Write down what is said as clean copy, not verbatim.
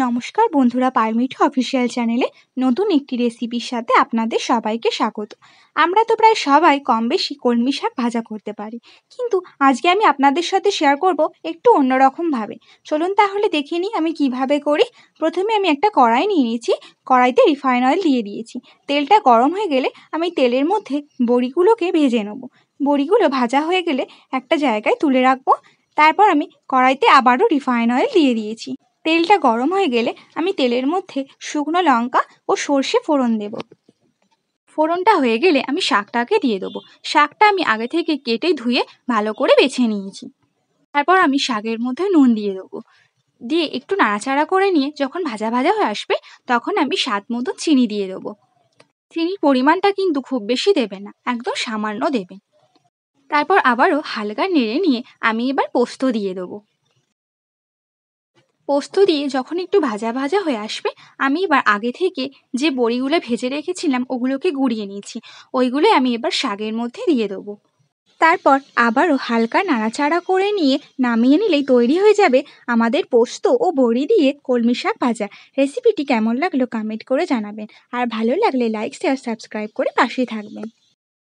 নমস্কার বন্ধুরা, পারমিঠু অফিসিয়াল চ্যানেলে নতুন একটি রেসিপির সাথে আপনাদের সবাইকে স্বাগত। আমরা তো প্রায় সবাই কম বেশি কলমি শাক ভাজা করতে পারি, কিন্তু আজকে আমি আপনাদের সাথে শেয়ার করব একটু অন্যরকমভাবে। চলুন তাহলে দেখে নিই আমি কিভাবে করি। প্রথমে আমি একটা কড়াই নিয়ে নিয়েছি, কড়াইতে রিফাইন অয়েল দিয়ে দিয়েছি। তেলটা গরম হয়ে গেলে আমি তেলের মধ্যে বড়িগুলোকে ভেজে নেব। বড়িগুলো ভাজা হয়ে গেলে একটা জায়গায় তুলে রাখবো। তারপর আমি কড়াইতে আবারও রিফাইন অয়েল দিয়ে দিয়েছি। তেলটা গরম হয়ে গেলে আমি তেলের মধ্যে শুকনো লঙ্কা ও সর্ষে ফোড়ন দেব। ফোড়নটা হয়ে গেলে আমি শাকটাকে দিয়ে দেবো। শাকটা আমি আগে থেকে কেটে ধুয়ে ভালো করে বেছে নিয়েছি। তারপর আমি শাকের মধ্যে নুন দিয়ে দেবো, দিয়ে একটু নাড়াচাড়া করে নিয়ে যখন ভাজা ভাজা হয়ে আসবে তখন আমি স্বাদ মতো চিনি দিয়ে দেবো। চিনির পরিমাণটা কিন্তু খুব বেশি দেবে না, একদম সামান্য দেবেন। তারপর আবারও হালকা নেড়ে নিয়ে আমি এবার পোস্ত দিয়ে দেবো। পোস্ত দিয়ে যখন একটু ভাজা ভাজা হয়ে আসবে আমি এবার আগে থেকে যে বড়িগুলো ভেজে রেখেছিলাম ওগুলোকে গুঁড়িয়ে নিয়েছি, ওইগুলো আমি এবার শাকের মধ্যে দিয়ে দেবো। তারপর আবারও হালকা নাড়াচাড়া করে নিয়ে নামিয়ে নিলেই তৈরি হয়ে যাবে আমাদের পোস্ত ও বড়ি দিয়ে কলমি শাক ভাজা। রেসিপিটি কেমন লাগলো কমেন্ট করে জানাবেন, আর ভালো লাগলে লাইক শেয়ার সাবস্ক্রাইব করে পাশে থাকবেন।